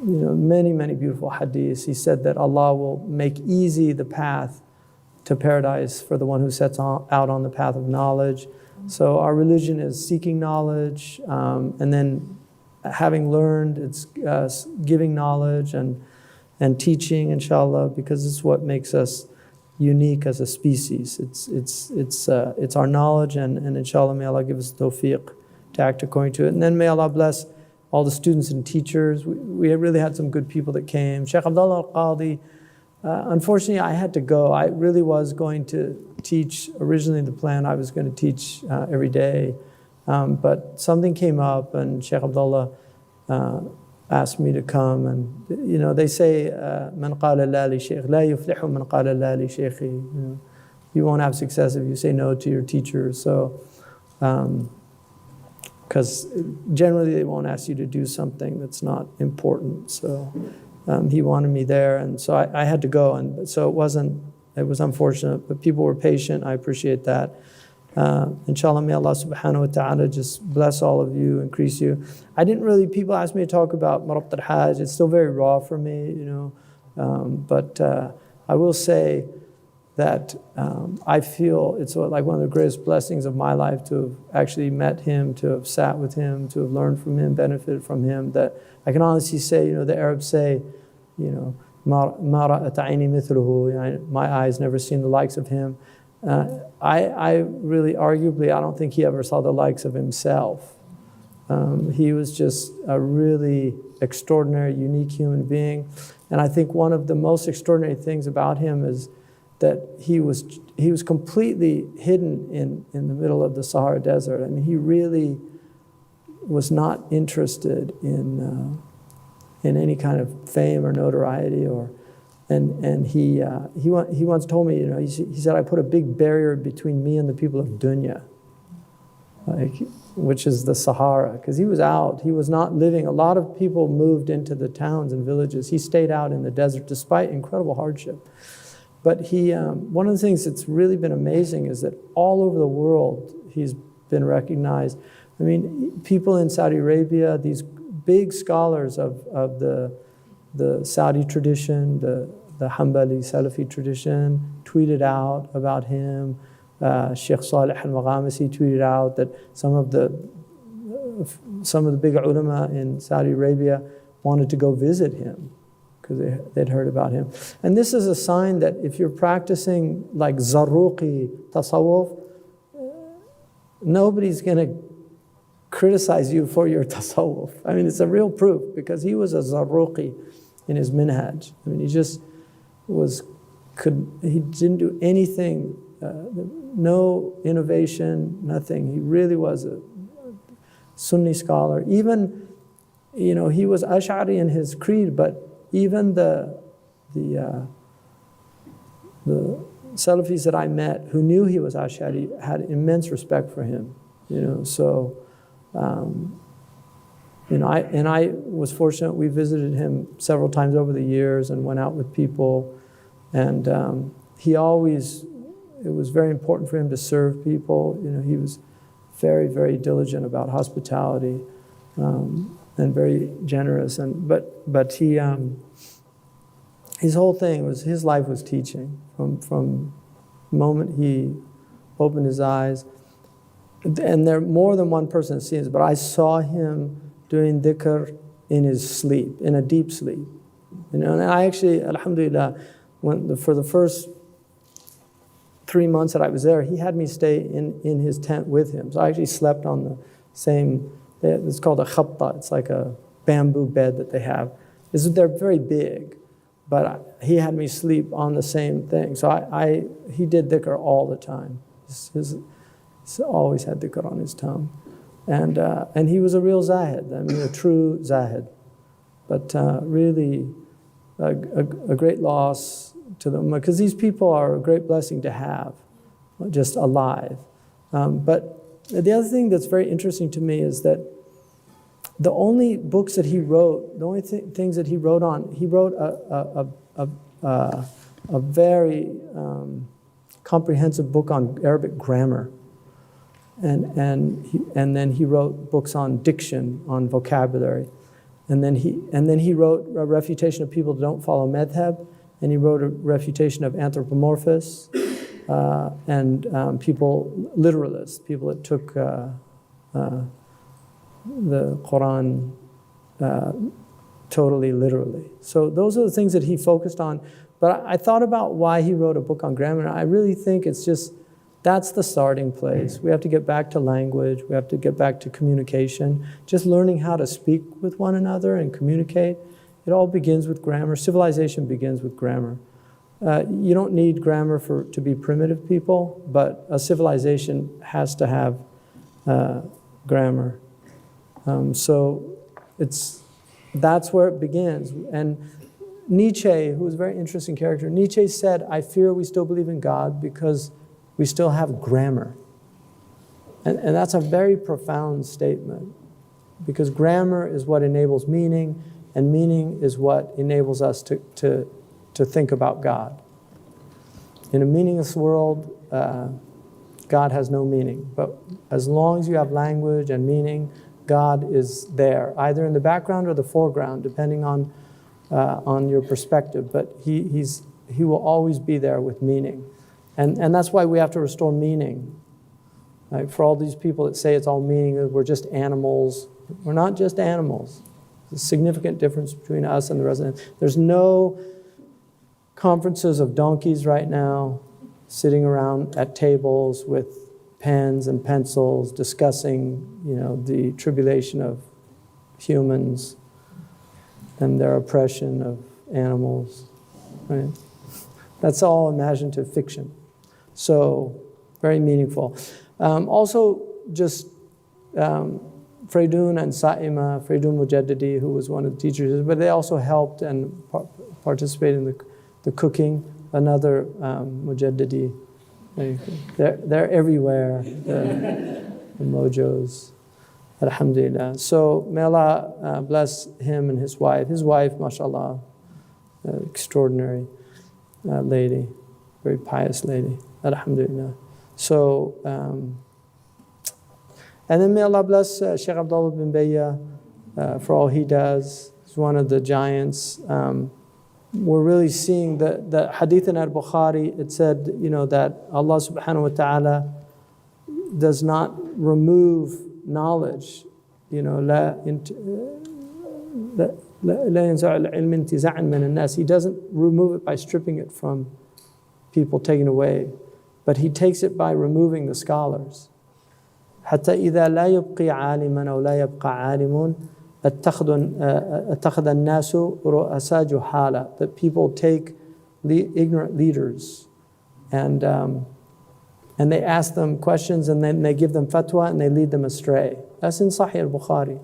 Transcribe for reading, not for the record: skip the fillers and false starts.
many, many beautiful hadiths. He said that Allah will make easy the path to paradise for the one who sets out on the path of knowledge. So our religion is seeking knowledge, and then having learned, it's giving knowledge and teaching, inshallah, because it's what makes us unique as a species. It's our knowledge, and inshallah, may Allah give us tawfiq to act according to it. And then may Allah bless all the students and teachers. We really had some good people that came. Sheikh Abdullah al-Qadi, unfortunately I had to go. I really was going to teach, originally the plan, I was going to teach every day. But something came up and Sheikh Abdullah asked me to come. And they say, man qala la li shaykh, la yuflihu man qala la li shaykhi. You won't have success if you say no to your teacher. So, because generally they won't ask you to do something that's not important. So he wanted me there, and so I had to go, and so it was unfortunate, but people were patient. I appreciate that. Inshallah, may Allah subhanahu wa ta'ala just bless all of you, increase you. People asked me to talk about Marabt al-Hajj. It's still very raw for me, but I will say that I feel it's like one of the greatest blessings of my life to have actually met him, to have sat with him, to have learned from him, benefited from him. That I can honestly say, the Arabs say, "Ma ra'at ayni mithluhu," my eyes never seen the likes of him. I really, arguably, I don't think he ever saw the likes of himself. He was just a really extraordinary, unique human being. And I think one of the most extraordinary things about him is that he was completely hidden in the middle of the Sahara Desert. I mean, he really was not interested in any kind of fame or notoriety, and he once told me, he said, I put a big barrier between me and the people of dunya, which is the Sahara, because he was out. He was not living. A lot of people moved into the towns and villages. He stayed out in the desert despite incredible hardship. But one of the things that's really been amazing is that all over the world he's been recognized. I mean, people in Saudi Arabia, these big scholars of the Saudi tradition, the Hanbali Salafi tradition, tweeted out about him. Sheikh Salih al-Maghamisi tweeted out that some of the big ulama in Saudi Arabia wanted to go visit him because they'd heard about him. And this is a sign that if you're practicing like Zarruqi tasawwuf, nobody's going to criticize you for your tasawwuf. I mean, it's a real proof, because he was a Zarruqi in his minhaj. I mean, he just he didn't do anything, no innovation, nothing. He really was a Sunni scholar. Even, he was Ash'ari in his creed, but even the Salafis that I met who knew he was Ash'ari had immense respect for him, so I was fortunate. We visited him several times over the years and went out with people, and it was very important for him to serve people. He was very, very diligent about hospitality, and very generous, but he his whole thing was, his life was teaching from the moment he opened his eyes. And there more than one person that sees it, but I saw him doing dhikr in his sleep, in a deep sleep. And I actually, alhamdulillah, for the first 3 months that I was there, he had me stay in his tent with him. So I actually slept on the same, it's called a khatta, it's like a bamboo bed that they have. They're very big, but he had me sleep on the same thing. So he did dhikr all the time. He always had dhikr on his tongue. And he was a real zahid, I mean a true zahid. But really a great loss to them, because these people are a great blessing to have, just alive. But the other thing that's very interesting to me is that the only books that he wrote, the only things that he wrote on, he wrote a very comprehensive book on Arabic grammar. And then he wrote books on diction, on vocabulary. And then he wrote a refutation of people that don't follow madhab, and he wrote a refutation of anthropomorphists and people, literalists, people that took the Quran totally literally. So those are the things that he focused on. But I thought about why he wrote a book on grammar, and I really think it's just, that's the starting place. We have to get back to language. We have to get back to communication. Just learning how to speak with one another and communicate. It all begins with grammar. Civilization begins with grammar. You don't need grammar to be primitive people, but a civilization has to have grammar. So that's where it begins. And Nietzsche, who was a very interesting character, Nietzsche said, "I fear we still believe in God because we still have grammar." And that's a very profound statement, because grammar is what enables meaning, and meaning is what enables us to think about God. In a meaningless world, God has no meaning. But as long as you have language and meaning, God is there, either in the background or the foreground, depending on your perspective. But he will always be there with meaning. And that's why we have to restore meaning. Right? For all these people that say it's all meaningless, we're just animals. We're not just animals. There's a significant difference between us and the rest of them. There's no conferences of donkeys right now sitting around at tables with pens and pencils discussing, the tribulation of humans and their oppression of animals. Right? That's all imaginative fiction. So, very meaningful. Also, just Freydun and Sa'ima, Freydun Mujaddidi, who was one of the teachers, but they also helped and participated in the cooking. Another Mujaddidi. They're everywhere, the mojos. Alhamdulillah. So may Allah bless him and his wife. His wife, mashallah, extraordinary lady, very pious lady. Alhamdulillah. So, and then may Allah bless Sheikh Abdullah bin Bayya for all he does. He's one of the giants. We're really seeing the hadith in al-Bukhari. It said, that Allah subhanahu wa ta'ala does not remove knowledge. لا ينزع العلم انتزاعا من الناس. He doesn't remove it by stripping it from people, taking away, but he takes it by removing the scholars. حتى إذا لا يبقي عالما أو لا يبقى عالم اتخذ الناس رؤساء جهالا. That people take ignorant leaders and they ask them questions, and then they give them fatwa and they lead them astray. That's in Sahih al-Bukhari.